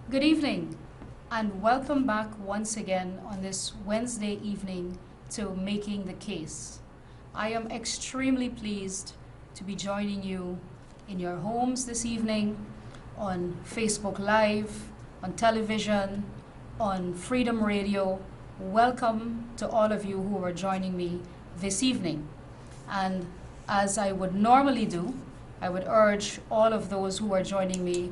Good evening, and welcome back once again on this Wednesday evening to Making the Case. I am extremely pleased to be joining you in your homes this evening, on Facebook Live, on television, on Freedom Radio. Welcome to all of you who are joining me this evening. And as I would normally do, I would urge all of those who are joining me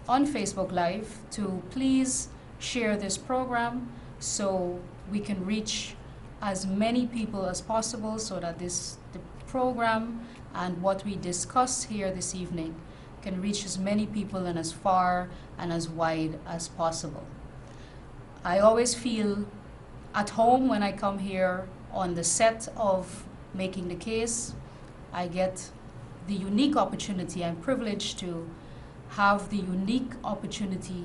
on Facebook Live to please share this program so we can reach as many people as possible so that the program and what we discuss here this evening can reach as many people and as far and as wide as possible. I always feel at home when I come here on the set of Making the Case. I get the unique opportunity, I'm privileged to have the unique opportunity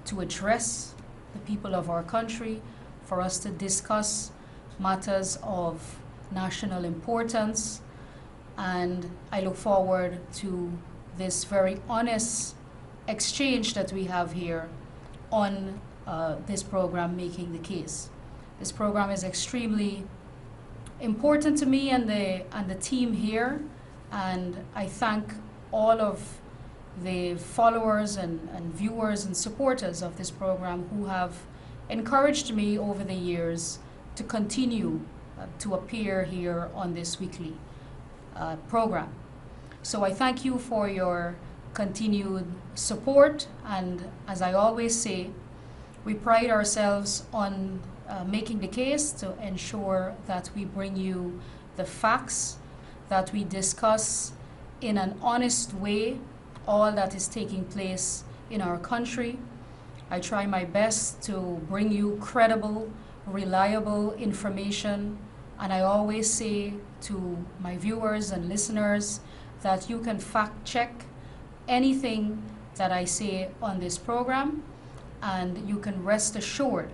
to address the people of our country, for us to discuss matters of national importance. And I look forward to this very honest exchange that we have here on this program, Making the Case. This program is extremely important to me and the team here, and I thank all of the followers and viewers and supporters of this program who have encouraged me over the years to continue to appear here on this weekly program. So I thank you for your continued support, and as I always say, we pride ourselves on making the case to ensure that we bring you the facts, that we discuss in an honest way all that is taking place in our country. I try my best to bring you credible, reliable information, and I always say to my viewers and listeners that you can fact check anything that I say on this program, and you can rest assured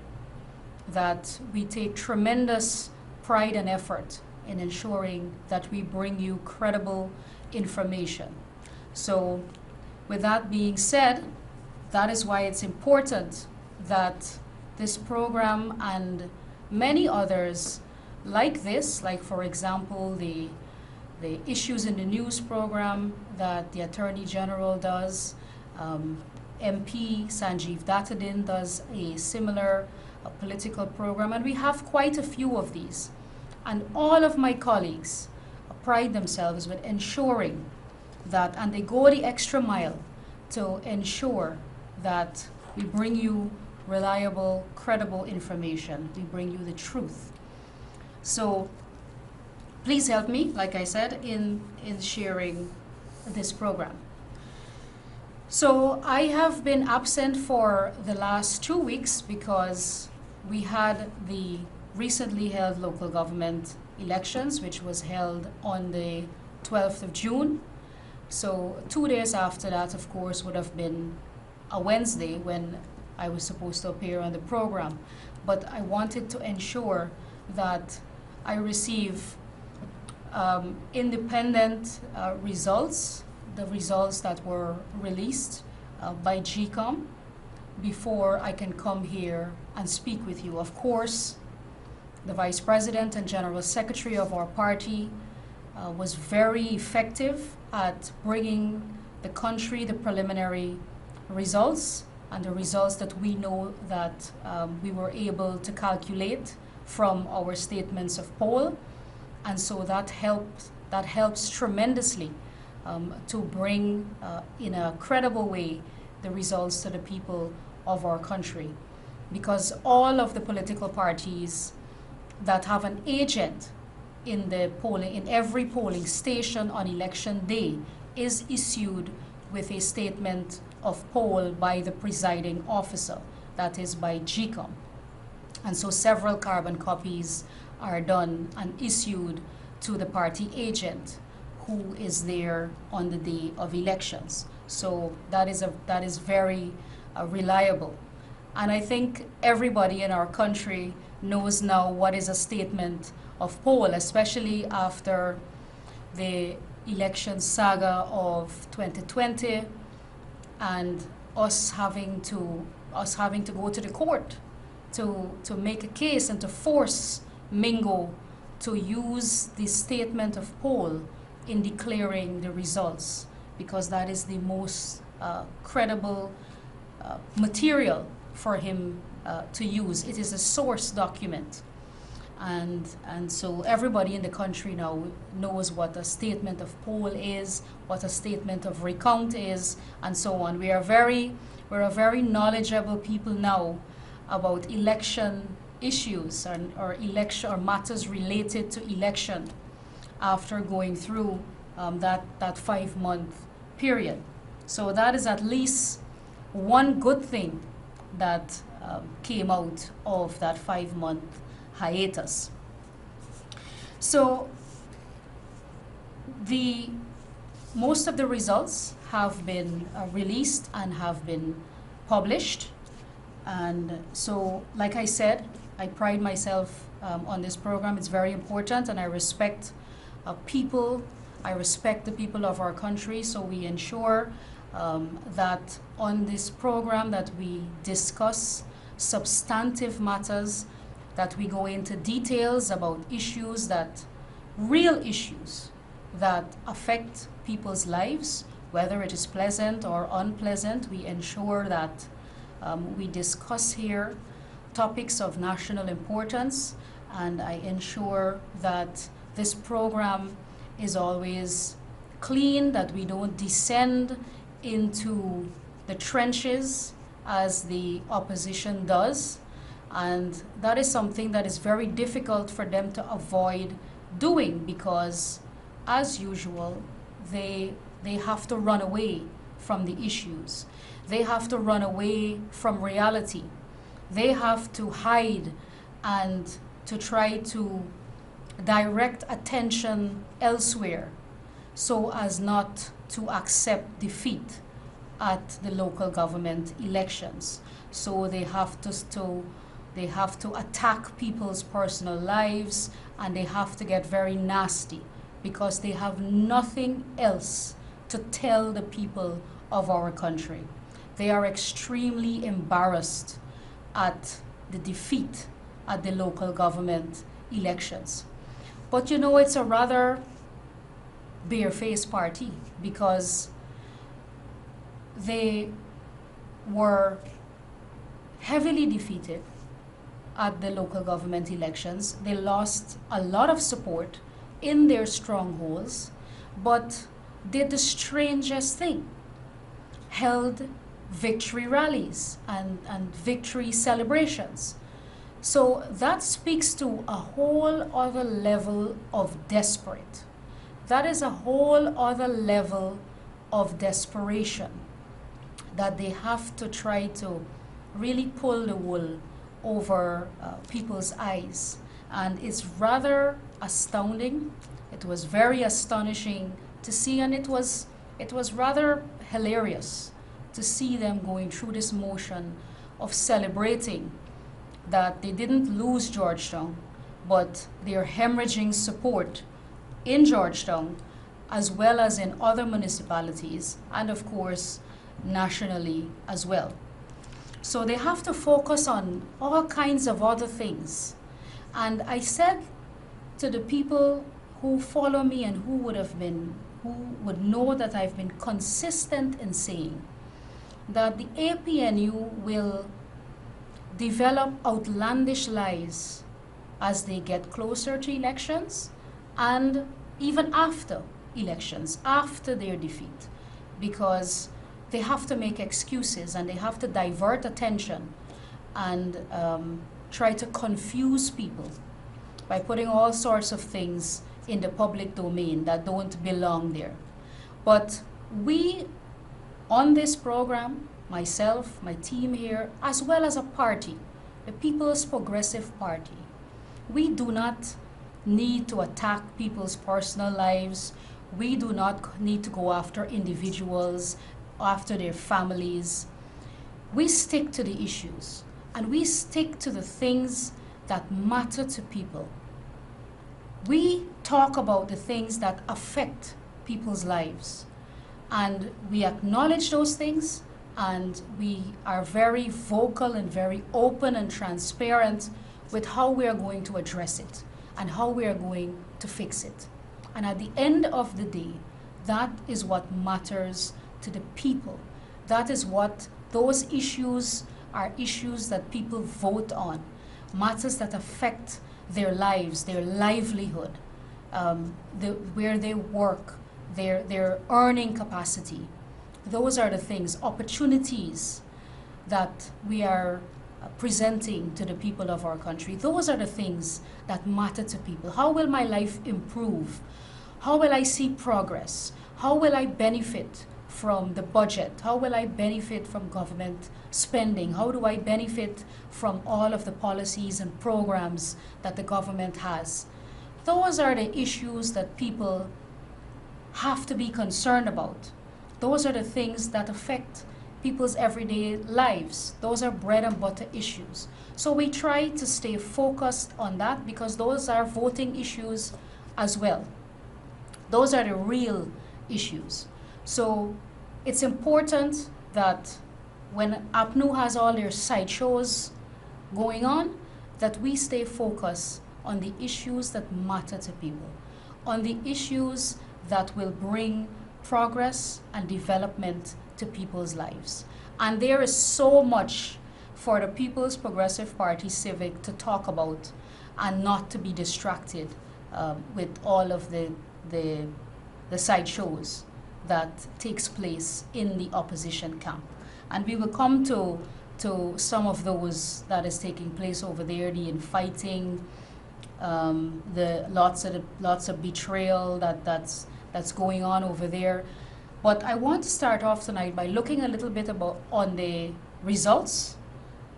that we take tremendous pride and effort in ensuring that we bring you credible information. So with that being said, that is why it's important that this program and many others like this, like for example, the Issues in the News program that the Attorney General does, MP Sanjeev Dattadin does a similar political program, and we have quite a few of these. And all of my colleagues pride themselves with ensuring that, and they go the extra mile to ensure that we bring you reliable, credible information. We bring you the truth. So please help me, like I said, in sharing this program. So I have been absent for the last 2 weeks because we had the recently held local government elections, which was held on the 12th of June. So 2 days after that, of course, would have been a Wednesday when I was supposed to appear on the program. But I wanted to ensure that I receive independent results, the results that were released by GCOM, before I can come here and speak with you. Of course, the Vice President and General Secretary of our party was very effective at bringing the country the preliminary results and the results that we know that we were able to calculate from our statements of poll. And so that helps tremendously to bring in a credible way the results to the people of our country. Because all of the political parties that have an agent in the polling, in every polling station on election day, is issued with a statement of poll by the presiding officer, that is by GCOM. And so several carbon copies are done and issued to the party agent who is there on the day of elections. So that is very reliable. And I think everybody in our country knows now what is a statement of poll, especially after the election saga of 2020 and us having to go to the court to make a case and to force Mingo to use the statement of poll in declaring the results, because that is the most credible material for him to use. It is a source document. And so everybody in the country now knows what a statement of poll is, what a statement of recount is, and so on. We're a very knowledgeable people now about election issues or matters related to election after going through that 5-month period. So that is at least one good thing that came out of that 5-month hiatus. So most of the results have been released and have been published. And so, like I said, I pride myself on this program. It's very important, and I respect people. I respect the people of our country. So we ensure that on this program that we discuss substantive matters, that we go into details about real issues that affect people's lives, whether it is pleasant or unpleasant. We ensure that we discuss here topics of national importance, and I ensure that this program is always clean, that we don't descend into the trenches as the opposition does. And that is something that is very difficult for them to avoid doing, because, as usual, they have to run away from the issues. They have to run away from reality. They have to hide and to try to direct attention elsewhere so as not to accept defeat at the local government elections. So they have to attack people's personal lives, and they have to get very nasty, because they have nothing else to tell the people of our country. They are extremely embarrassed at the defeat at the local government elections. But you know, it's a rather barefaced party, because they were heavily defeated at the local government elections. They lost a lot of support in their strongholds, but did the strangest thing: held victory rallies and victory celebrations. So that speaks to a whole other level of desperate. That is a whole other level of desperation, that they have to try to really pull the wool over people's eyes. And it's rather astounding. It was very astonishing to see, and it was rather hilarious to see them going through this motion of celebrating that they didn't lose Georgetown, but they're hemorrhaging support in Georgetown as well as in other municipalities, and of course nationally as well. So they have to focus on all kinds of other things. And I said to the people who follow me and who would know that I've been consistent in saying that the APNU will develop outlandish lies as they get closer to elections, and even after elections, after their defeat, because they have to make excuses and they have to divert attention and try to confuse people by putting all sorts of things in the public domain that don't belong there. But we, on this program, myself, my team here, as well as a party, the People's Progressive Party, we do not need to attack people's personal lives. We do not need to go after individuals, after their families. We stick to the issues, and we stick to the things that matter to people. We talk about the things that affect people's lives, and we acknowledge those things, and we are very vocal and very open and transparent with how we are going to address it and how we are going to fix it. And at the end of the day, that is what matters to the people. That is what those issues are, issues that people vote on, matters that affect their lives, their livelihood, where they work, their earning capacity. Those are the things, opportunities that we are presenting to the people of our country. Those are the things that matter to people. How will my life improve? How will I see progress? How will I benefit from the budget? How will I benefit from government spending? How do I benefit from all of the policies and programs that the government has? Those are the issues that people have to be concerned about. Those are the things that affect people's everyday lives. Those are bread and butter issues. So we try to stay focused on that because those are voting issues as well. Those are the real issues. So it's important that when APNU has all their sideshows going on, that we stay focused on the issues that matter to people, on the issues that will bring progress and development to people's lives. And there is so much for the People's Progressive Party Civic to talk about and not to be distracted with all of the sideshows that takes place in the opposition camp. And we will come to some of those that is taking place over there, the infighting, the lots of betrayal that's going on over there. But I want to start off tonight by looking a little bit on the results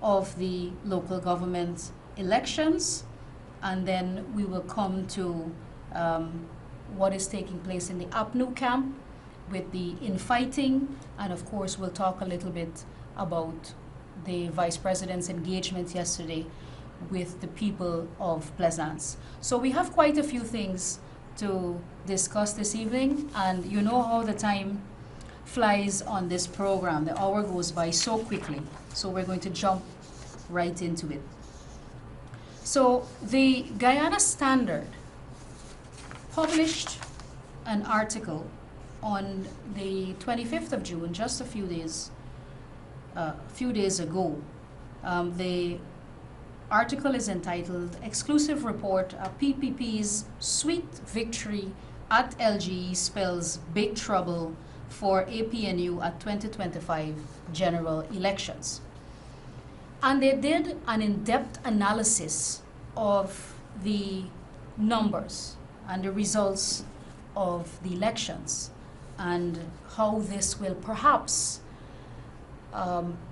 of the local government elections, and then we will come to what is taking place in the APNU camp with the infighting, and of course we'll talk a little bit about the Vice President's engagement yesterday with the people of Plaisance. So we have quite a few things to discuss this evening, and you know how the time flies on this program. The hour goes by so quickly, so we're going to jump right into it. So the Guyana Standard published an article on the 25th of June, just a few days ago. The article is entitled "Exclusive Report, PPP's Sweet Victory at LGE Spells Big Trouble for APNU at 2025 General Elections." And they did an in-depth analysis of the numbers and the results of the elections and how this will perhaps,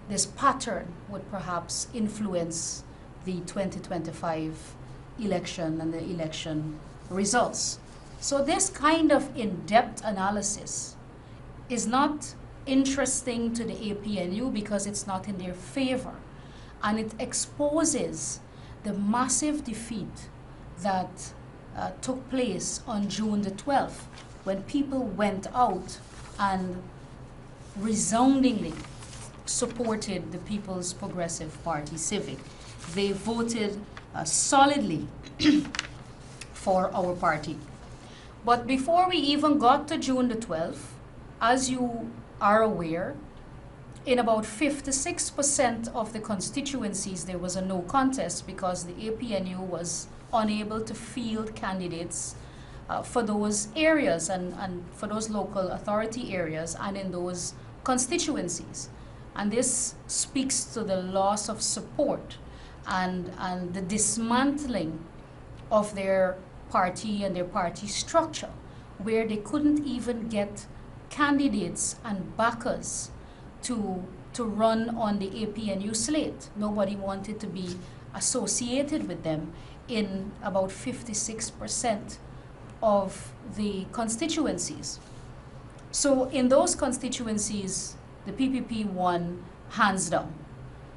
this pattern would perhaps influence the 2025 election and the election results. So this kind of in-depth analysis is not interesting to the APNU because it's not in their favor, and it exposes the massive defeat that took place on June the 12th when people went out and resoundingly supported the People's Progressive Party Civic. They voted solidly for our party. But before we even got to June the 12th, as you are aware, in about 56% of the constituencies there was a no contest because the APNU was unable to field candidates for those areas and for those local authority areas and in those constituencies. And this speaks to the loss of support and the dismantling of their party and their party structure, where they couldn't even get candidates and backers to run on the APNU slate. Nobody wanted to be associated with them in about 56% of the constituencies. So in those constituencies, the PPP won hands down.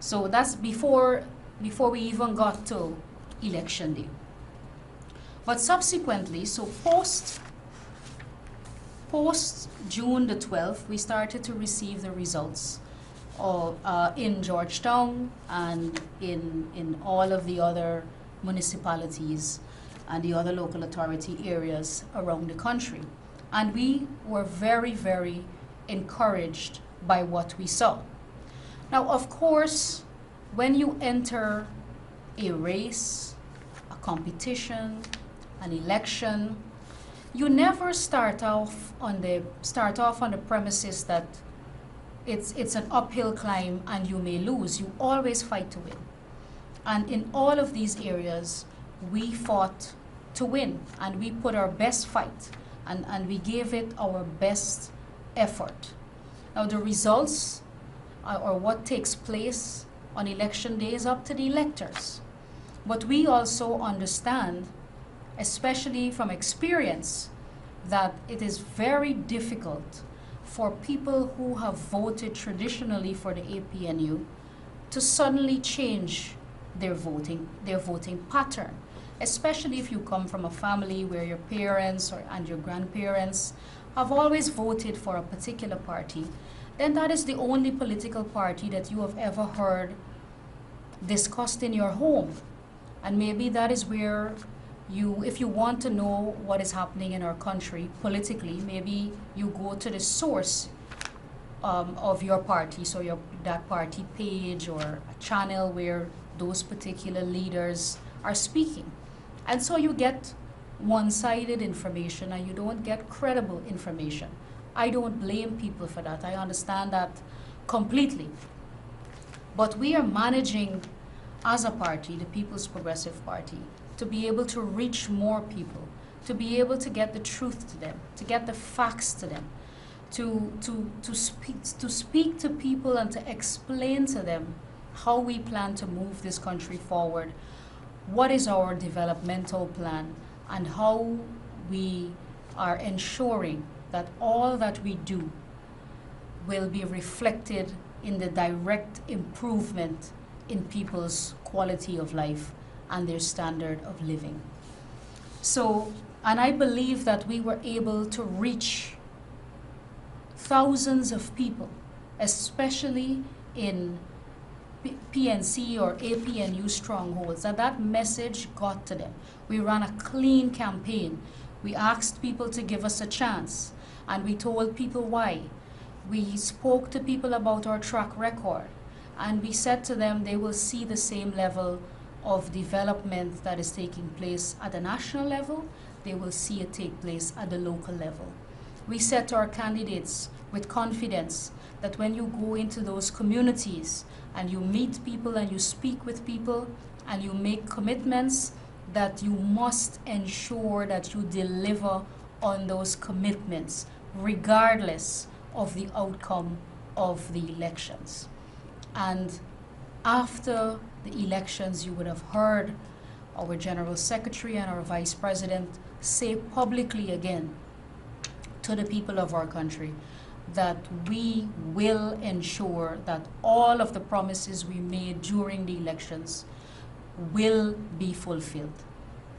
So that's before we even got to election day. But subsequently, so post June the 12th, we started to receive the results. in Georgetown and in all of the other municipalities and the other local authority areas around the country. And we were very, very encouraged by what we saw. Now, of course, when you enter a race, a competition, an election, you never start off on the premises that it's an uphill climb and you may lose. You always fight to win. And in all of these areas, we fought to win, and we put our best fight, and we gave it our best effort. Now the results or what takes place on election day is up to the electors. But we also understand, especially from experience, that it is very difficult for people who have voted traditionally for the APNU to suddenly change their voting pattern, especially if you come from a family where your parents and your grandparents have always voted for a particular party. Then that is the only political party that you have ever heard discussed in your home. And maybe that is where if you want to know what is happening in our country politically, maybe you go to the source of your party, so that party page or a channel where those particular leaders are speaking. And so you get one-sided information and you don't get credible information. I don't blame people for that. I understand that completely. But we are managing as a party, the People's Progressive Party, to be able to reach more people, to be able to get the truth to them, to get the facts to them, to speak to people and to explain to them how we plan to move this country forward, what is our developmental plan, and how we are ensuring that all that we do will be reflected in the direct improvement in people's quality of life and their standard of living. So, and I believe that we were able to reach thousands of people, especially in PNC or APNU strongholds, that message got to them. We ran a clean campaign. We asked people to give us a chance, and we told people why. We spoke to people about our track record, and we said to them they will see the same level of development that is taking place at the national level. They will see it take place at the local level. We said to our candidates with confidence that when you go into those communities and you meet people and you speak with people and you make commitments, that you must ensure that you deliver on those commitments regardless of the outcome of the elections. And after the elections, you would have heard our General Secretary and our Vice President say publicly again to the people of our country that we will ensure that all of the promises we made during the elections will be fulfilled.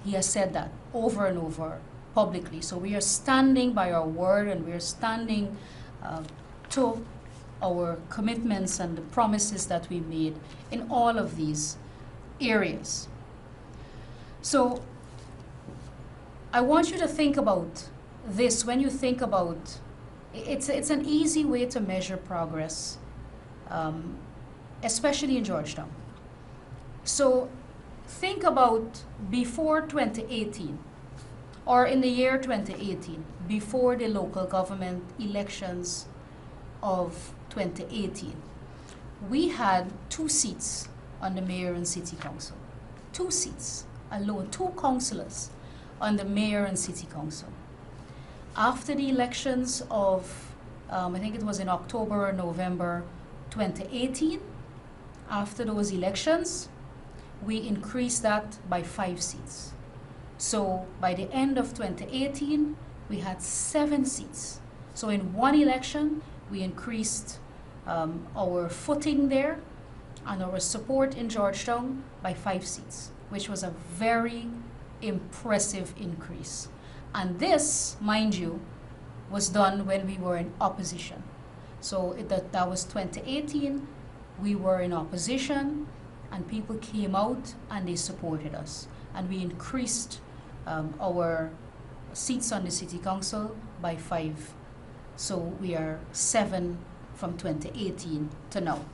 He has said that over and over publicly. So we are standing by our word, and we are standing to our commitments and the promises that we made in all of these areas. So I want you to think about this when you think about it's an easy way to measure progress, especially in Georgetown. So think about before 2018, or in the year 2018, before the local government elections of 2018, we had 2 seats on the mayor and city council. 2 seats alone, 2 councillors on the mayor and city council. After the elections of, I think it was in October or November 2018, after those elections, we increased that by 5 seats. So by the end of 2018, we had 7 seats. So in one election, we increased our footing there and our support in Georgetown by 5 seats, which was a very impressive increase. And this, mind you, was done when we were in opposition. So that was 2018. We were in opposition, and people came out and they supported us. And we increased our seats on the city council by 5. So we are 7 from 2018 to now.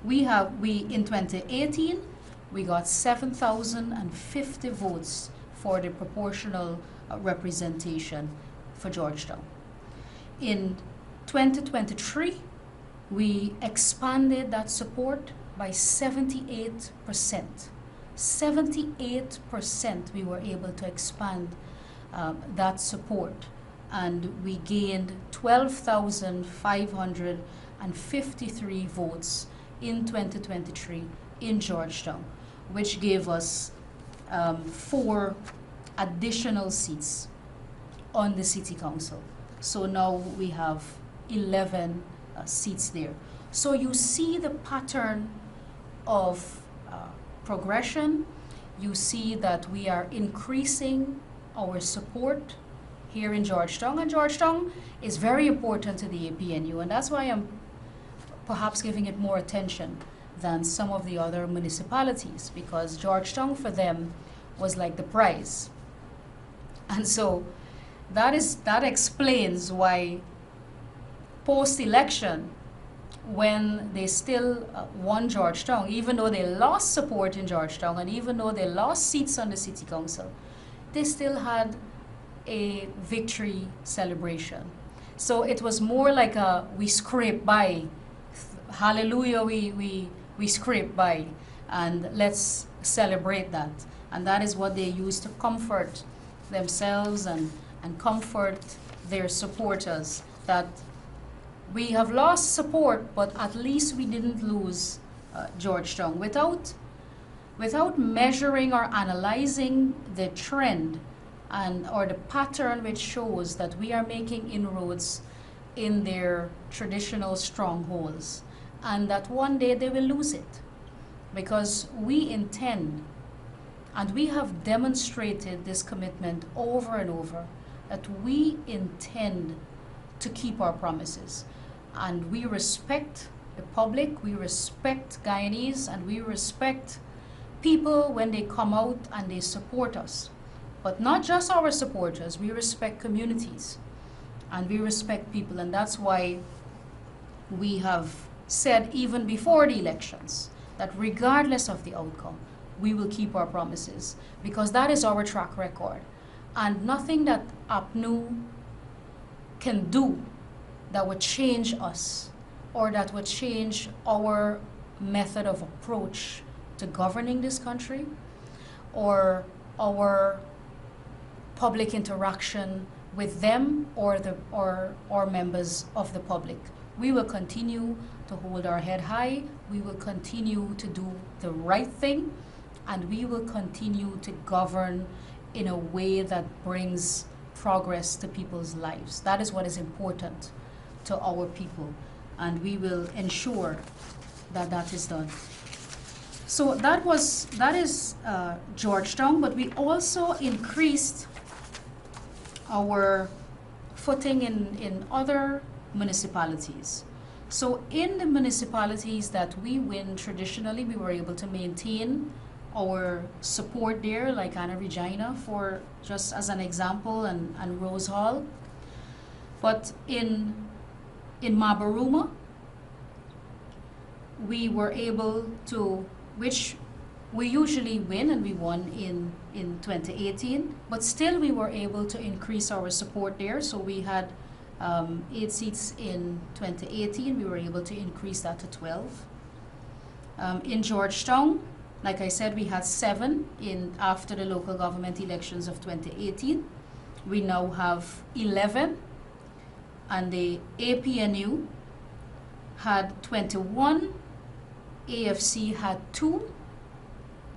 We in 2018, we got 7,050 votes for the proportional representation for Georgetown. In 2023, we expanded that support by 78%. 78% we were able to expand that support, and we gained 12,553 votes in 2023 in Georgetown, which gave us 4 additional seats on the city council. So now we have 11 seats there. So you see the pattern of progression. You see that we are increasing our support here in Georgetown, and Georgetown is very important to the APNU, and that's why I'm perhaps giving it more attention than some of the other municipalities, because Georgetown for them was like the prize. And so that explains why post-election, when they still won Georgetown, even though they lost support in Georgetown and even though they lost seats on the city council, they still had a victory celebration. So it was more like we scraped by. Hallelujah, we scraped by, and let's celebrate that. And that is what they used to comfort themselves and comfort their supporters, that we have lost support, but at least we didn't lose Georgetown. Without measuring or analyzing the trend or the pattern which shows that we are making inroads in their traditional strongholds, and that one day they will lose it. Because we intend, and we have demonstrated this commitment over and over, that we intend to keep our promises. And we respect the public, we respect Guyanese, and we respect people when they come out and they support us. But not just our supporters, we respect communities and we respect people, and that's why we have said even before the elections that regardless of the outcome, we will keep our promises, because that is our track record. And nothing that APNU can do that would change us or that would change our method of approach to governing this country or our public interaction with them or members of the public. We will continue to hold our head high, we will continue to do the right thing, and we will continue to govern in a way that brings progress to people's lives. That is what is important to our people, and we will ensure that that is done. So that is Georgetown, but we also increased our footing in other municipalities. So in the municipalities that we win traditionally, we were able to maintain our support there, like Anna Regina, for just as an example, and Rose Hall. But in Mabaruma, we were able to, which we usually win, and we won in 2018, but still we were able to increase our support there. So we had 8 seats in 2018, we were able to increase that to 12. In Georgetown, like I said, we had 7 after the local government elections of 2018. We now have 11, and the APNU had 21, AFC had 2,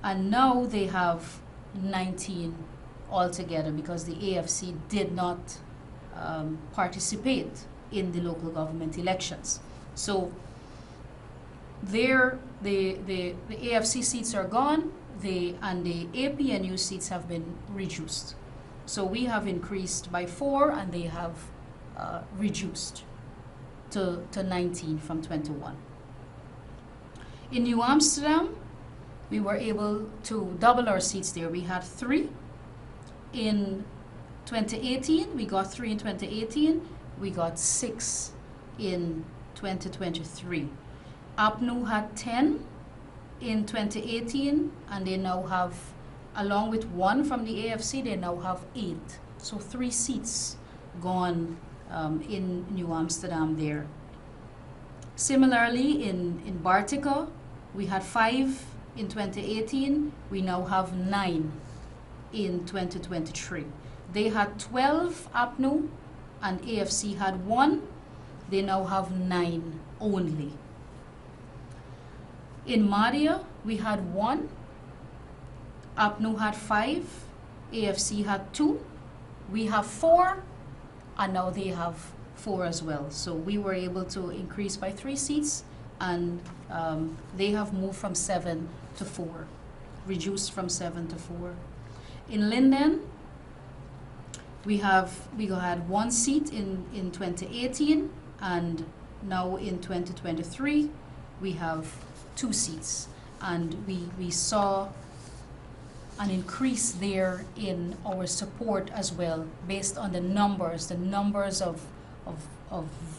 and now they have 19 altogether, because the AFC did not participate in the local government elections. So there, the AFC seats are gone, and the APNU seats have been reduced. So we have increased by 4, and they have reduced. to 19 from 21. In New Amsterdam, we were able to double our seats there. We had 3 in 2018. We got 3 in 2018. We got 6 in 2023. APNU had 10 in 2018, and they now have, along with 1 from the AFC, they now have 8. So 3 seats gone in New Amsterdam there. Similarly, in Bartica, we had 5 in 2018. We now have 9 in 2023. They had 12 APNU, and AFC had 1. They now have 9 only. In Mahdia, we had 1. APNU had 5. AFC had 2. We have 4, and now they have 4 as well. So we were able to increase by 3 seats, and they have moved from 7 to 4, reduced from 7 to 4. In Linden, we had 1 seat in 2018, and now in 2023 we have 2 seats, and we saw an increase there in our support as well, based on the numbers of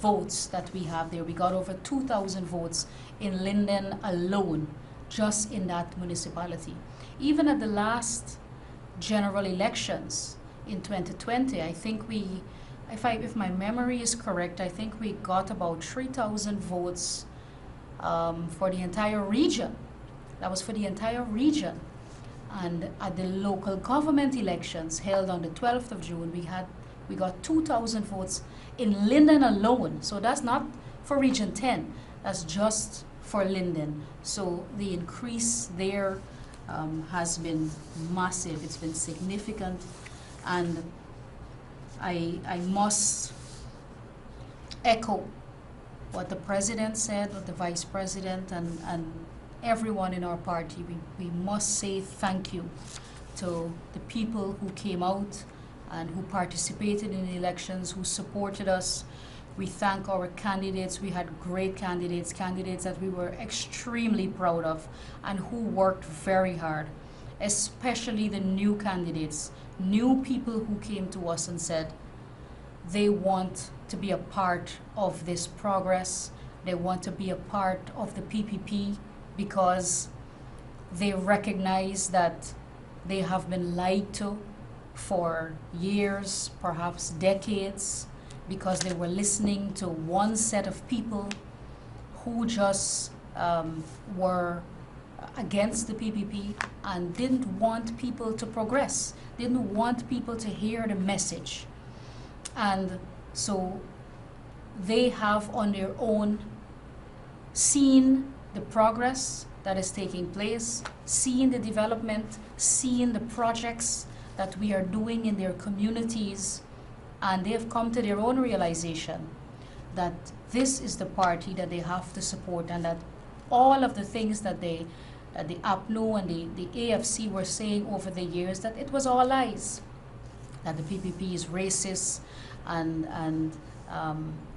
votes that we have there. We got over 2,000 votes in Linden alone, just in that municipality. Even at the last general elections in 2020, I think if my memory is correct, I think we got about 3,000 votes for the entire region. That was for the entire region. And at the local government elections held on the 12th of June, we got 2,000 votes in Linden alone. So that's not for Region 10, that's just for Linden. So the increase there has been massive, it's been significant. And I must echo what the president said, what the vice president, and everyone in our party. We must say thank you to the people who came out and who participated in the elections, who supported us. We thank our candidates. We had great candidates that we were extremely proud of and who worked very hard, especially the new candidates, new people who came to us and said they want to be a part of this progress. They want to be a part of the PPP because they recognize that they have been lied to for years, perhaps decades, because they were listening to one set of people who just were against the PPP and didn't want people to progress, didn't want people to hear the message. And so they have on their own seen the progress that is taking place, seeing the development, seeing the projects that we are doing in their communities, and they have come to their own realization that this is the party that they have to support, and that all of the things that the APNU and the AFC were saying over the years, that it was all lies, that the PPP is racist and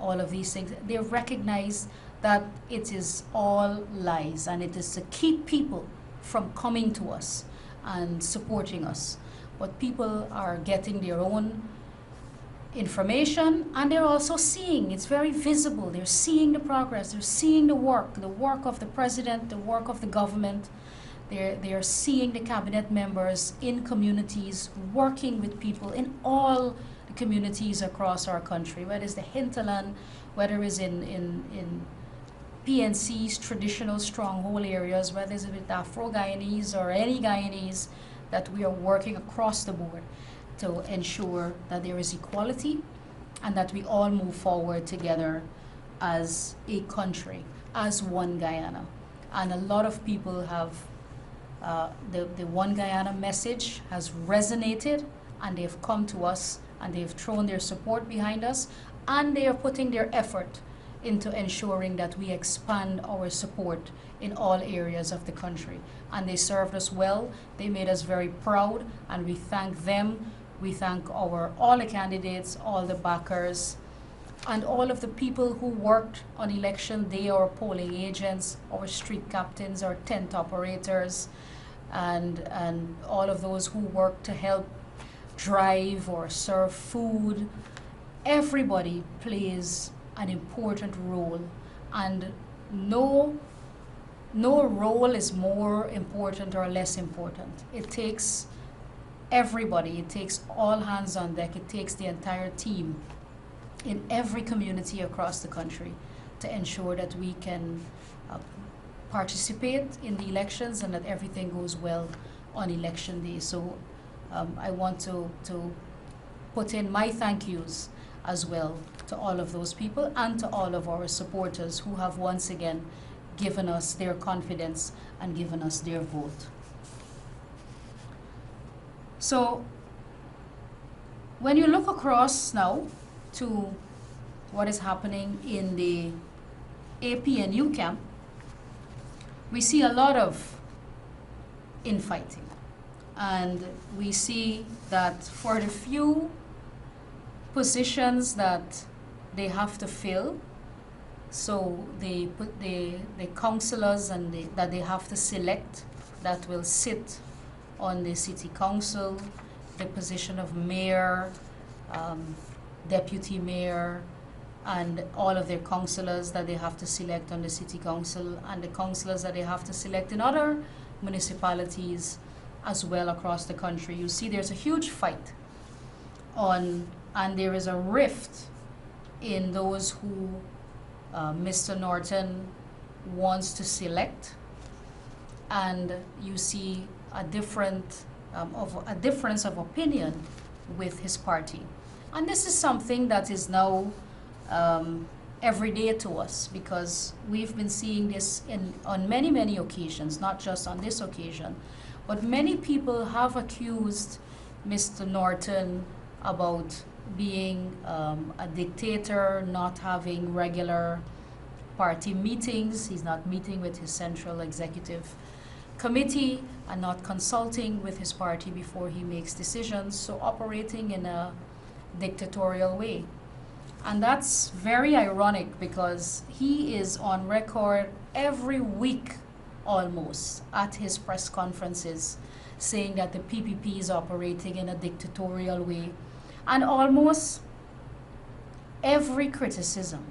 all of these things. They recognize that it is all lies, and it is to keep people from coming to us and supporting us. But people are getting their own information, and they're also seeing, it's very visible, they're seeing the progress, they're seeing the work of the president, the work of the government. They are seeing the cabinet members in communities, working with people in all the communities across our country, whether it's the hinterland, whether it's in PNC's traditional stronghold areas, whether it's with Afro-Guyanese or any Guyanese, that we are working across the board to ensure that there is equality and that we all move forward together as a country, as one Guyana. And a lot of people have, the One Guyana message has resonated, and they've come to us and they've thrown their support behind us, and they are putting their effort into ensuring that we expand our support in all areas of the country. And they served us well, they made us very proud, and we thank them. We thank all the candidates, all the backers, and all of the people who worked on election day, our polling agents, our street captains, our tent operators, and all of those who work to help drive or serve food. Everybody plays an important role, and no role is more important or less important. It takes everybody, it takes all hands on deck, it takes the entire team in every community across the country to ensure that we can participate in the elections and that everything goes well on election day. So I want to put in my thank yous as well to all of those people and to all of our supporters who have once again given us their confidence and given us their vote. So when you look across now to what is happening in the APNU camp, we see a lot of infighting. And we see that for the few positions that they have to fill, so they put the councillors and that they have to select that will sit on the city council, the position of mayor, deputy mayor, and all of their councillors that they have to select on the city council, and the councillors that they have to select in other municipalities as well across the country. You see there's a huge fight on, and there is a rift in those who Mr. Norton wants to select, and you see a difference of opinion with his party. And this is something that is now every day to us, because we've been seeing this on many occasions, not just on this occasion, but many people have accused Mr. Norton about being a dictator, not having regular party meetings. He's not meeting with his central executive committee and not consulting with his party before he makes decisions, so operating in a dictatorial way. And that's very ironic because he is on record every week almost at his press conferences saying that the PPP is operating in a dictatorial way. And almost every criticism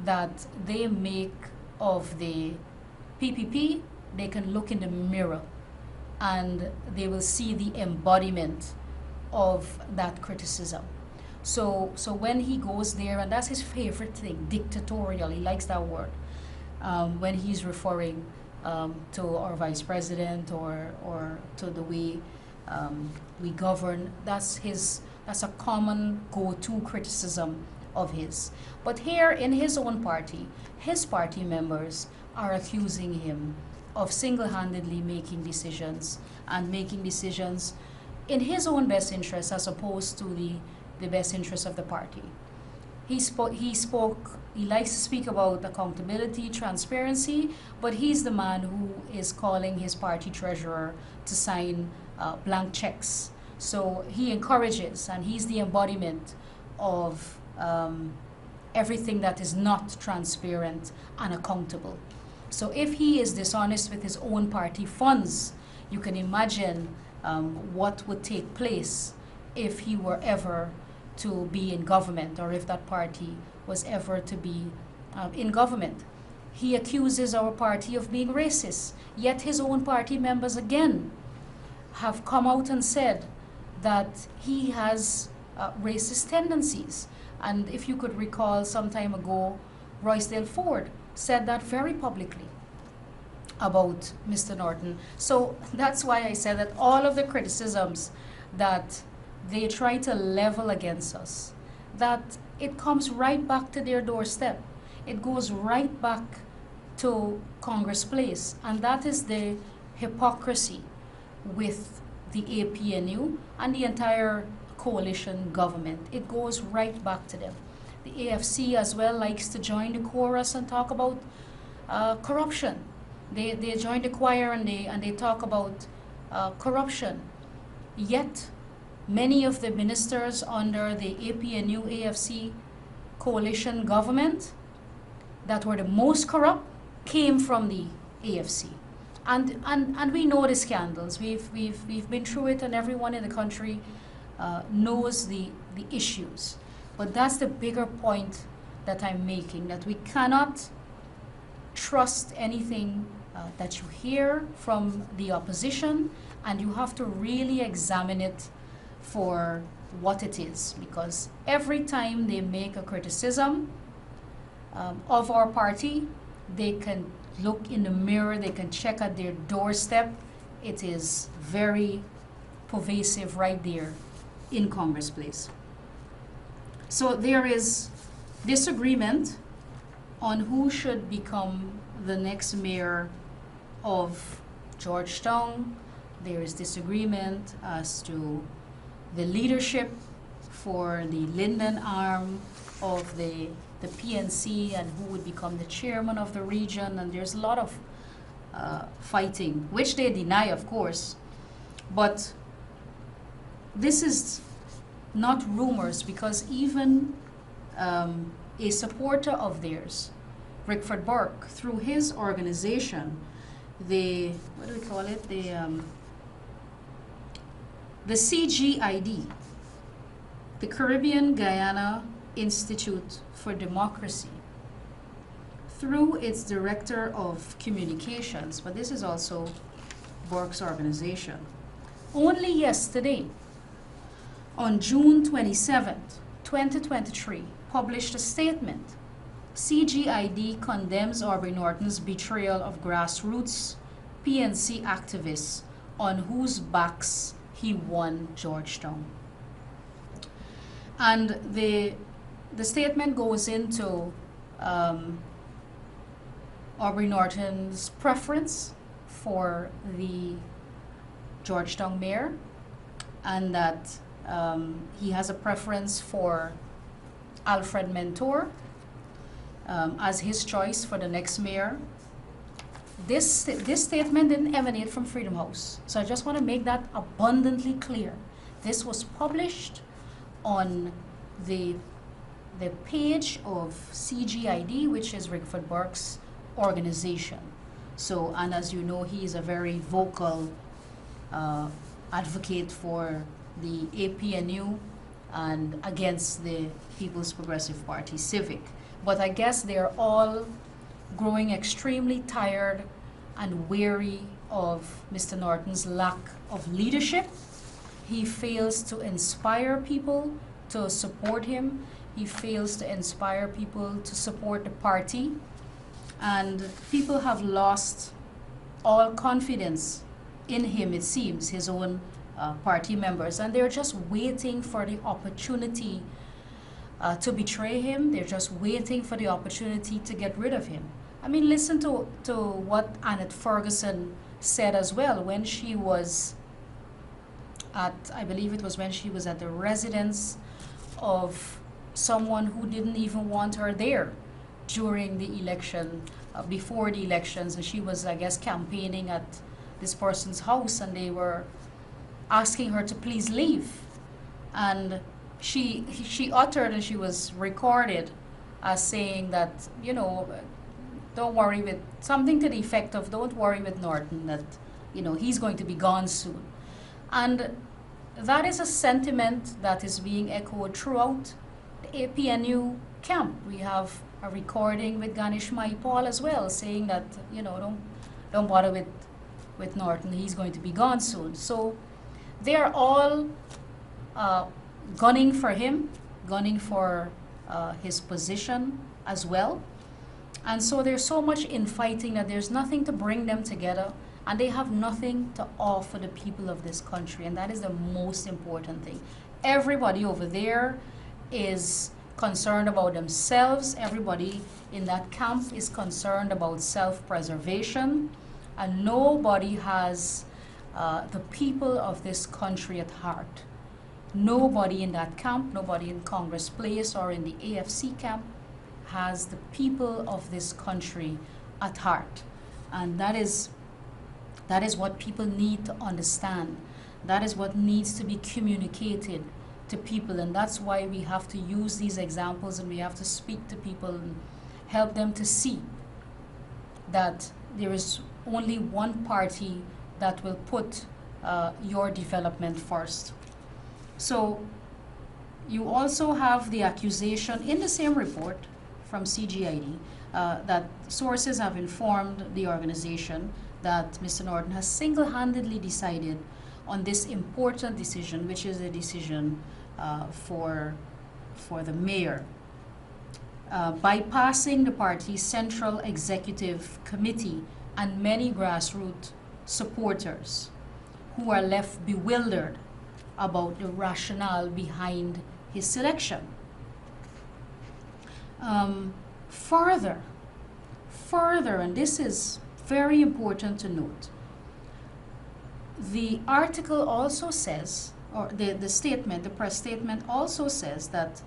that they make of the PPP, they can look in the mirror and they will see the embodiment of that criticism. So when he goes there, and that's his favorite thing, dictatorial, he likes that word, when he's referring to our vice president or to the way we govern, that's a common go-to criticism of his. But here in his own party, his party members are accusing him of single-handedly making decisions and making decisions in his own best interest as opposed to the best interest of the party. He likes to speak about accountability, transparency, but he's the man who is calling his party treasurer to sign blank checks. So he encourages, and he's the embodiment of everything that is not transparent and accountable. So if he is dishonest with his own party funds, you can imagine what would take place if he were ever to be in government, or if that party was ever to be in government. He accuses our party of being racist, yet his own party members again have come out and said that he has racist tendencies. And if you could recall, some time ago, Roysdale Ford said that very publicly about Mr. Norton. So that's why I said that all of the criticisms that they try to level against us, that it comes right back to their doorstep. It goes right back to Congress Place, and that is the hypocrisy with the APNU and the entire coalition government. It goes right back to them. The AFC as well likes to join the chorus and talk about corruption. They join the choir and they talk about corruption. Yet many of the ministers under the APNU AFC coalition government that were the most corrupt came from the AFC. And we know the scandals. We've been through it, and everyone in the country knows the issues. But that's the bigger point that I'm making, that we cannot trust anything that you hear from the opposition, and you have to really examine it for what it is, because every time they make a criticism of our party, they can look in the mirror, they can check at their doorstep. It is very pervasive right there in Congress Place. So there is disagreement on who should become the next mayor of Georgetown. There is disagreement as to the leadership for the Linden arm of the PNC and who would become the chairman of the region, and there's a lot of fighting, which they deny, of course. But this is not rumors, because even a supporter of theirs, Rickford Burke, through his organization, the, what do we call it, the CGID, the Caribbean Guyana Institute for Democracy, through its director of communications, but this is also Burke's organization, only yesterday, on June 27th, 2023, published a statement. CGID condemns Aubrey Norton's betrayal of grassroots PNC activists on whose backs he won Georgetown. And the statement goes into Aubrey Norton's preference for the Georgetown mayor, and that he has a preference for Alfred Mentor as his choice for the next mayor. This statement didn't emanate from Freedom House, so I just want to make that abundantly clear. This was published on the page of CGID, which is Rickford Burke's organization. So, and as you know, he is a very vocal advocate for the APNU and against the People's Progressive Party Civic. But I guess they're all growing extremely tired and weary of Mr. Norton's lack of leadership. He fails to inspire people to support him. He fails to inspire people to support the party. And people have lost all confidence in him, it seems, his own party members. And they're just waiting for the opportunity to betray him. They're just waiting for the opportunity to get rid of him. I mean, listen to what Annette Ferguson said as well when she was at, I believe it was when she was at the residence of someone who didn't even want her there during the election, before the elections, and she was, I guess, campaigning at this person's house, and they were asking her to please leave. And she uttered, and she was recorded as saying that, you know, don't worry with, something to the effect of, don't worry with Norton, that, you know, he's going to be gone soon. And that is a sentiment that is being echoed throughout the APNU camp. We have a recording with Ganesh Maipal as well, saying that, you know, don't bother with Norton, he's going to be gone soon. So they are all gunning for him, gunning for his position as well. And so there's so much infighting that there's nothing to bring them together, and they have nothing to offer the people of this country, and that is the most important thing. Everybody over there is concerned about themselves. Everybody in that camp is concerned about self-preservation, and nobody has the people of this country at heart. Nobody in that camp, nobody in Congress Place or in the AFC camp has the people of this country at heart. And that is what people need to understand. That is what needs to be communicated to people, and that's why we have to use these examples and we have to speak to people and help them to see that there is only one party that will put your development first. So you also have the accusation in the same report from CGID that sources have informed the organization that Mr. Norton has single-handedly decided on this important decision, which is a decision for the mayor, bypassing the party's central executive committee and many grassroots supporters who are left bewildered about the rationale behind his selection. Further, and this is very important to note, the article also says, or the statement, the press statement also says that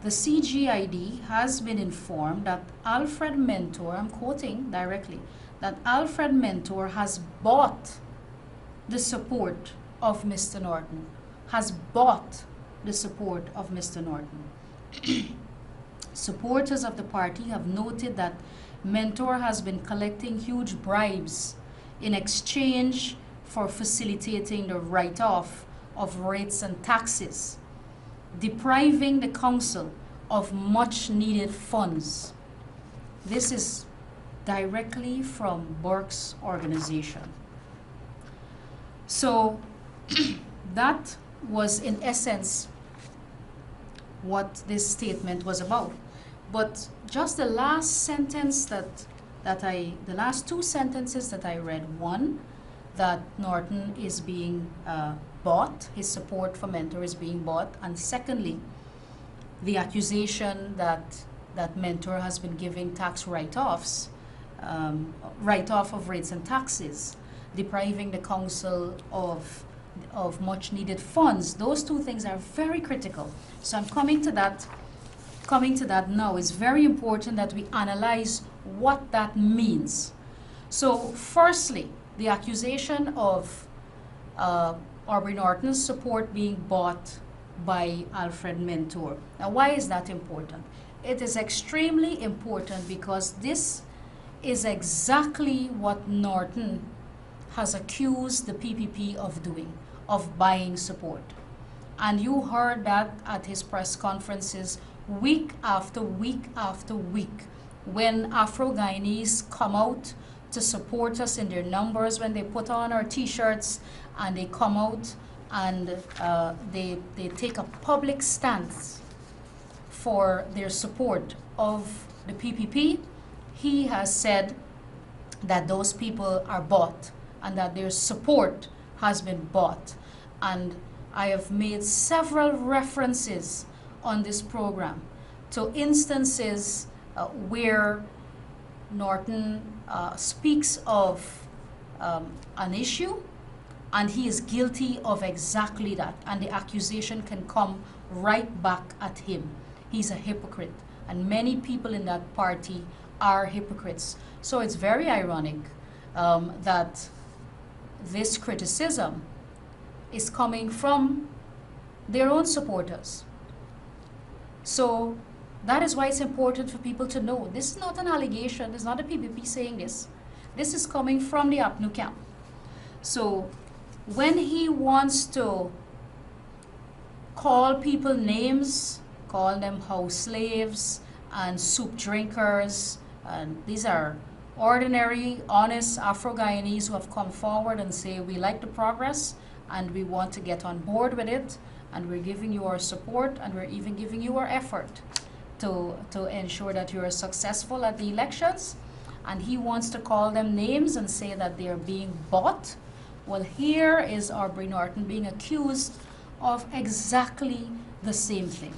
the CGID has been informed that Alfred Mentor, I'm quoting directly, that Alfred Mentor has bought the support of Mr. Norton, has bought the support of Mr. Norton. Supporters of the party have noted that Mentor has been collecting huge bribes in exchange for facilitating the write-off of rates and taxes, depriving the council of much-needed funds. This is directly from Burke's organization. So that was in essence what this statement was about. But just the last sentence the last two sentences that I read, one, that Norton is being bought, his support for Mentor is being bought, and secondly, the accusation that Mentor has been giving tax write-offs, write-off of rates and taxes, depriving the council of much needed funds. Those two things are very critical. So I'm coming to that now. It's very important that we analyze what that means. So firstly, the accusation of Aubrey Norton's support being bought by Alfred Mentor. Now, why is that important? It is extremely important because this is exactly what Norton has accused the PPP of doing, of buying support. And you heard that at his press conferences week after week after week, when Afro-Guyanese come out to support us in their numbers, when they put on our t-shirts and they come out and they take a public stance for their support of the PPP, he has said that those people are bought and that their support has been bought. And I have made several references on this program to instances where Norton speaks of an issue and he is guilty of exactly that, and the accusation can come right back at him. He's a hypocrite, and many people in that party are hypocrites. So it's very ironic that this criticism is coming from their own supporters. So that is why it's important for people to know this is not an allegation, it's not a PPP saying this. This is coming from the APNU camp. So when he wants to call people names, call them house slaves and soup drinkers, and these are ordinary, honest Afro-Guyanese who have come forward and say, we like the progress and we want to get on board with it, and we're giving you our support and we're even giving you our effort to ensure that you are successful at the elections. And he wants to call them names and say that they are being bought. Well, here is Aubrey Norton being accused of exactly the same thing.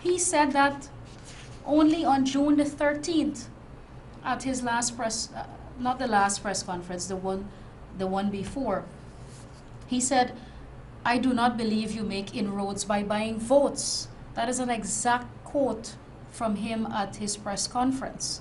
He said that only on June the 13th, at his last press, not the last press conference, the one before, he said, I do not believe you make inroads by buying votes. That is an exact quote from him at his press conference.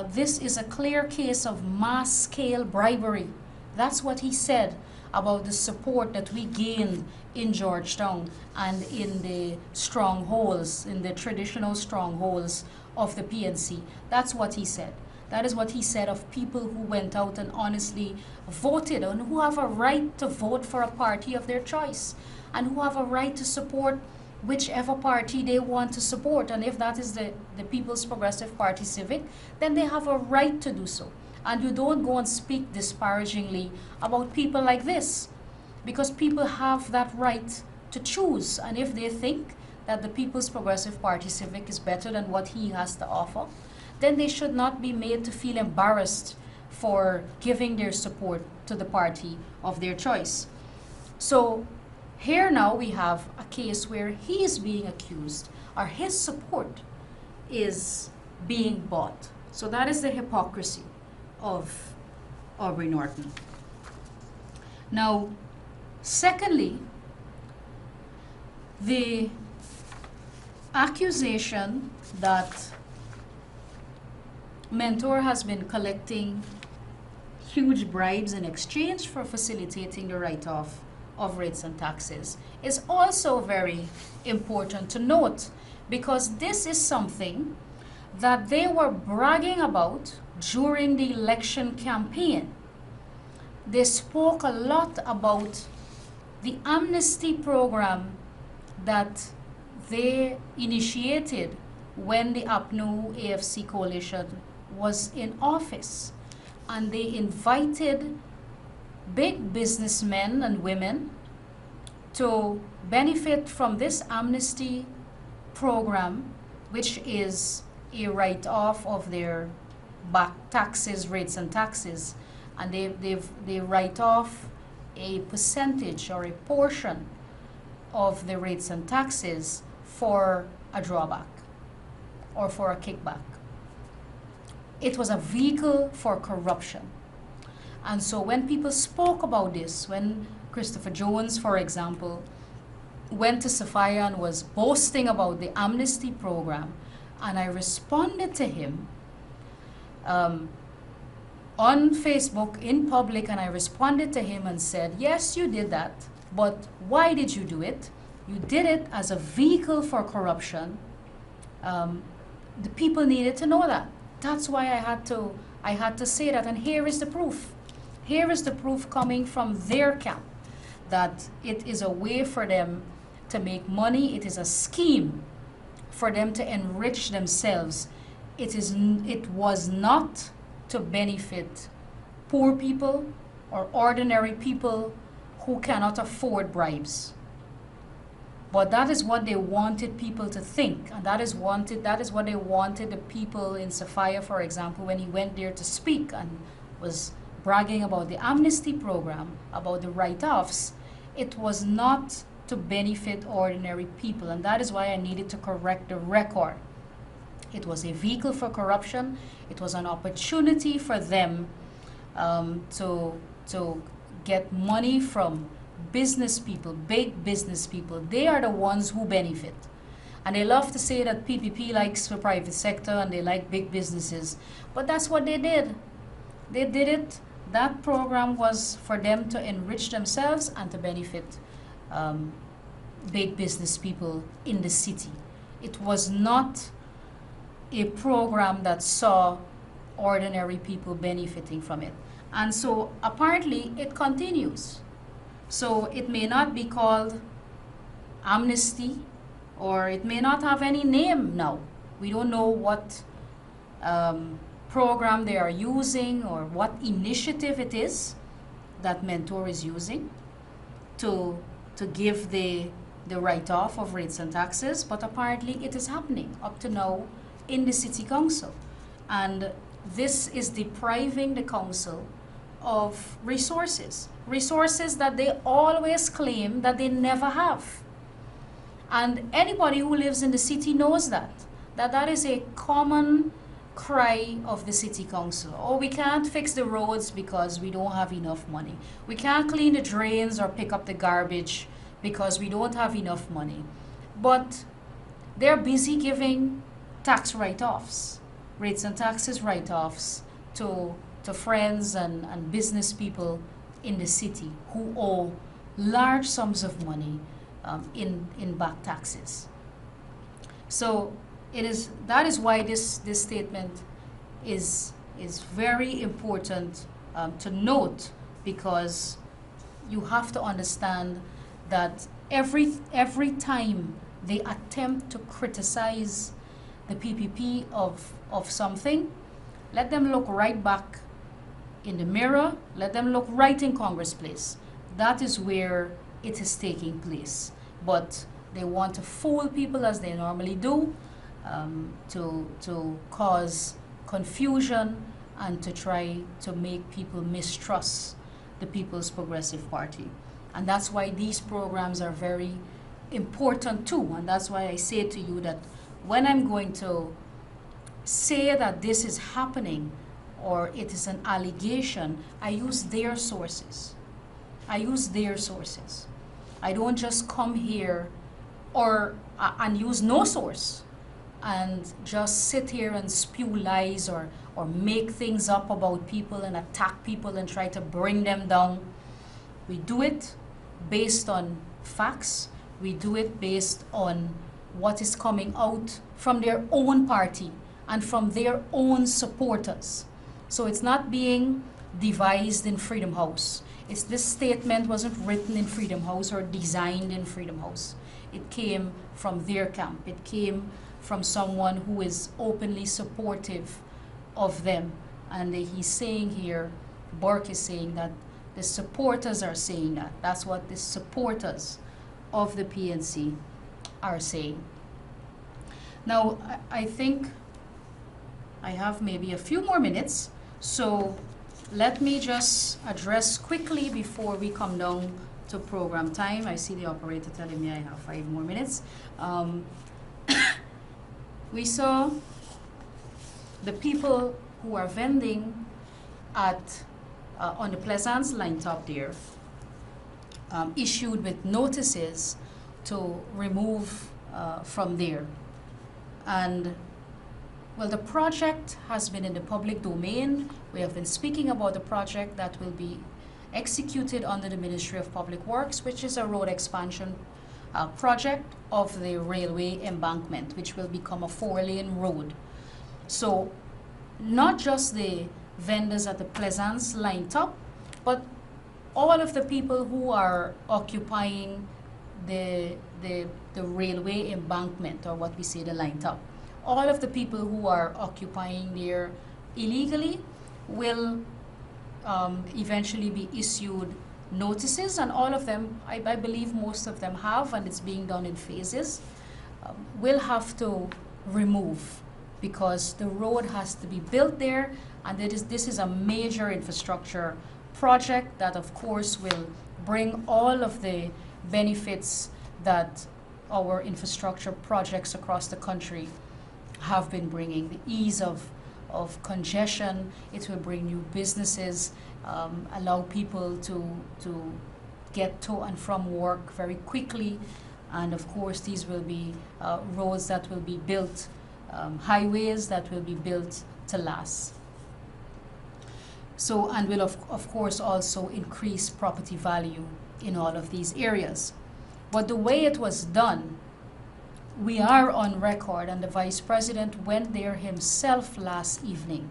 This is a clear case of mass-scale bribery That's what he said about the support that we gained in Georgetown and in the strongholds, in the traditional strongholds of the PNC. That's what he said. That is what he said of people who went out and honestly voted and who have a right to vote for a party of their choice and who have a right to support whichever party they want to support. And if that is the People's Progressive Party Civic, then they have a right to do so. And you don't go and speak disparagingly about people like this, because people have that right to choose. And if they think that the People's Progressive Party Civic is better than what he has to offer, then they should not be made to feel embarrassed for giving their support to the party of their choice. So here now we have a case where he is being accused, or his support is being bought. So that is the hypocrisy of Aubrey Norton. Now, secondly, the accusation that Mentor has been collecting huge bribes in exchange for facilitating the write-off of rates and taxes is also very important to note, because this is something that they were bragging about during the election campaign. They spoke a lot about the amnesty program that they initiated when the APNU AFC coalition was in office. And they invited big businessmen and women to benefit from this amnesty program, which is a write-off of their back taxes, rates and taxes. And they write off a percentage or a portion of the rates and taxes for a drawback or for a kickback. It was a vehicle for corruption. And so when people spoke about this, when Christopher Jones, for example, went to Sophia and was boasting about the amnesty program, and I responded to him on Facebook in public, and I responded to him and said, yes, you did that, but why did you do it? You did it as a vehicle for corruption. The people needed to know that. That's why I had to say that, and here is the proof. Here is the proof coming from their camp, that it is a way for them to make money. It is a scheme for them to enrich themselves. It was not to benefit poor people or ordinary people who cannot afford bribes. But that is what they wanted people to think, and that is what they wanted the people in Sophia, for example, when he went there to speak and was bragging about the amnesty program, about the write-offs. It was not to benefit ordinary people, and that is why I needed to correct the record. It was a vehicle for corruption. It was an opportunity for them to get money from business people, big business people. They are the ones who benefit. And they love to say that PPP likes the private sector and they like big businesses. But that's what they did. They did it. That program was for them to enrich themselves and to benefit big business people in the city. It was not a program that saw ordinary people benefiting from it. And so apparently it continues. So it may not be called amnesty, or it may not have any name now. We don't know what program they are using or what initiative it is that Mentor is using to give the write-off of rates and taxes, but apparently it is happening up to now in the city council. And this is depriving the council of resources that they always claim that they never have. And anybody who lives in the city knows that is a common cry of the city council. Oh, we can't fix the roads because we don't have enough money. We can't clean the drains or pick up the garbage because we don't have enough money. But they're busy giving tax write-offs, rates and taxes write-offs to friends and business people in the city who owe large sums of money in back taxes. So that is why this statement is very important to note, because you have to understand that every time they attempt to criticize the PPP of something, let them look right back in the mirror, let them look right in Congress Place. That is where it is taking place. But they want to fool people as they normally do, to cause confusion and to try to make people mistrust the People's Progressive Party. And that's why these programs are very important too. And that's why I say to you that when I'm going to say that this is happening or it is an allegation, I use their sources. I use their sources. I don't just come here and use no source and just sit here and spew lies or make things up about people and attack people and try to bring them down. We do it based on facts. We do it based on what is coming out from their own party and from their own supporters. So it's not being devised in Freedom House. This statement wasn't written in Freedom House or designed in Freedom House. It came from their camp. It came from someone who is openly supportive of them. And he's saying here, Burke is saying that the supporters are saying that. That's what the supporters of the PNC are saying. Now, I think I have maybe a few more minutes, so let me just address quickly before we come down to program time. I see the operator telling me I have 5 more minutes. We saw the people who are vending at on the Pleasance line top there, issued with notices to remove from there. And well, the project has been in the public domain. We have been speaking about the project that will be executed under the Ministry of Public Works, which is a road expansion project of the railway embankment, which will become a 4-lane road. So not just the vendors at the Pleasance line top, but all of the people who are occupying the railway embankment, or what we say the line top. All of the people who are occupying there illegally will eventually be issued notices, and all of them, I believe most of them have, and it's being done in phases, will have to remove, because the road has to be built there, and this is a major infrastructure project that of course will bring all of the benefits that our infrastructure projects across the country have been bringing. The ease of congestion, it will bring new businesses, allow people to get to and from work very quickly, and of course these will be roads that will be built, highways that will be built to last. So, and will of course also increase property value in all of these areas. But the way it was done, we are on record, and the Vice President went there himself last evening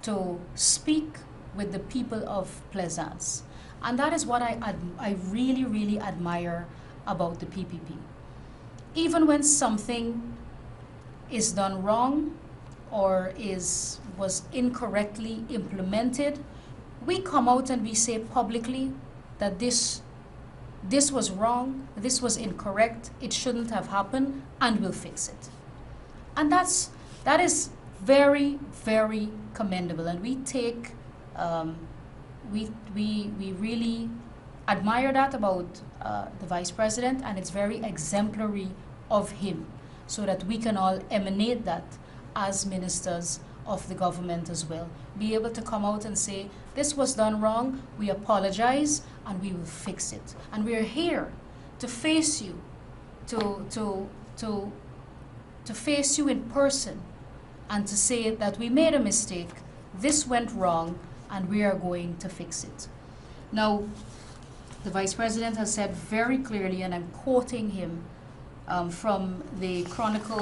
to speak with the people of Pleasance. And that is what I really, really admire about the PPP. Even when something is done wrong or was incorrectly implemented, we come out and we say publicly that this was wrong, this was incorrect, it shouldn't have happened, and we'll fix it. And that is very, very commendable, and we take we really admire that about the Vice President, and it's very exemplary of him, so that we can all emanate that as ministers of the government as well. Be able to come out and say, this was done wrong, we apologize, and we will fix it. And we are here to face you, to face you in person, and to say that we made a mistake, this went wrong, and we are going to fix it. Now, the Vice President has said very clearly, and I'm quoting him from the Chronicle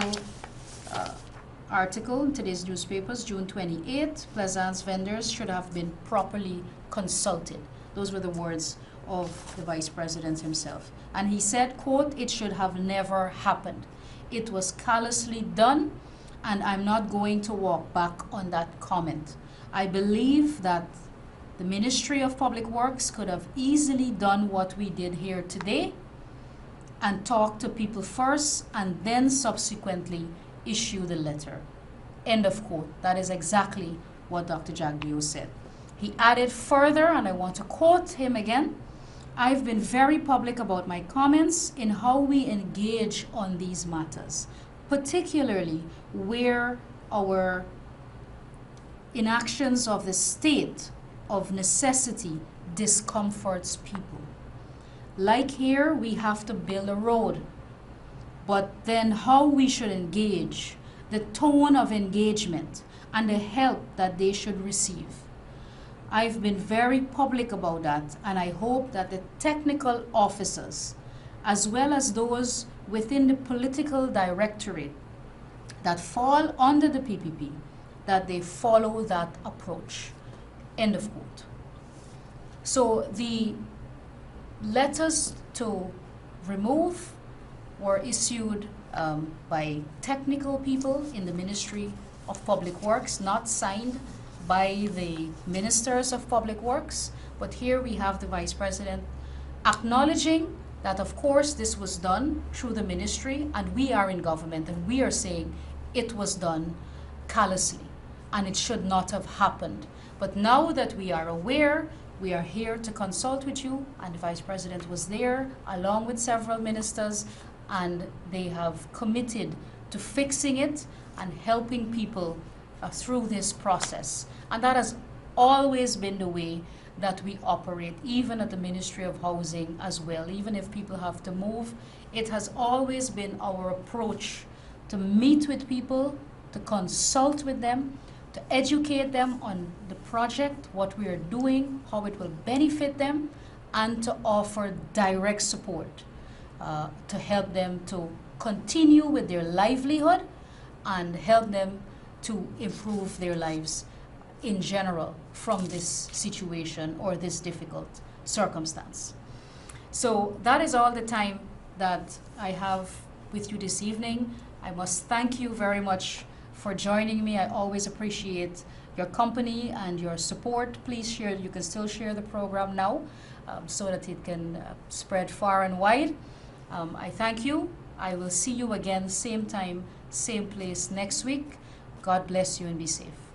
article in today's newspapers, June 28th, Plaisance vendors should have been properly consulted. Those were the words of the Vice President himself. And he said, quote, "It should have never happened. It was callously done, and I'm not going to walk back on that comment. I believe that the Ministry of Public Works could have easily done what we did here today and talk to people first and then subsequently issue the letter." End of quote. That is exactly what Dr. Jagbio said. He added further, and I want to quote him again, "I've been very public about my comments in how we engage on these matters, particularly where our inactions of the state of necessity discomforts people. Like here, we have to build a road, but then how we should engage, the tone of engagement, and the help that they should receive. I've been very public about that, and I hope that the technical officers, as well as those within the political directorate that fall under the PPP, that they follow that approach." End of quote. So the letters to remove were issued by technical people in the Ministry of Public Works, not signed by the Ministers of Public Works. But here we have the Vice President acknowledging that, of course, this was done through the ministry, and we are in government, and we are saying it was done callously, and it should not have happened. But now that we are aware, we are here to consult with you, and the Vice President was there along with several ministers, and they have committed to fixing it and helping people through this process. And that has always been the way that we operate, even at the Ministry of Housing as well. Even if people have to move, it has always been our approach to meet with people, to consult with them, to educate them on the project, what we are doing, how it will benefit them, and to offer direct support to help them to continue with their livelihood and help them to improve their lives in general from this situation or this difficult circumstance. So that is all the time that I have with you this evening. I must thank you very much for joining me. I always appreciate your company and your support. Please share, you can still share the program now so that it can spread far and wide. I thank you. I will see you again, same time, same place next week. God bless you and be safe.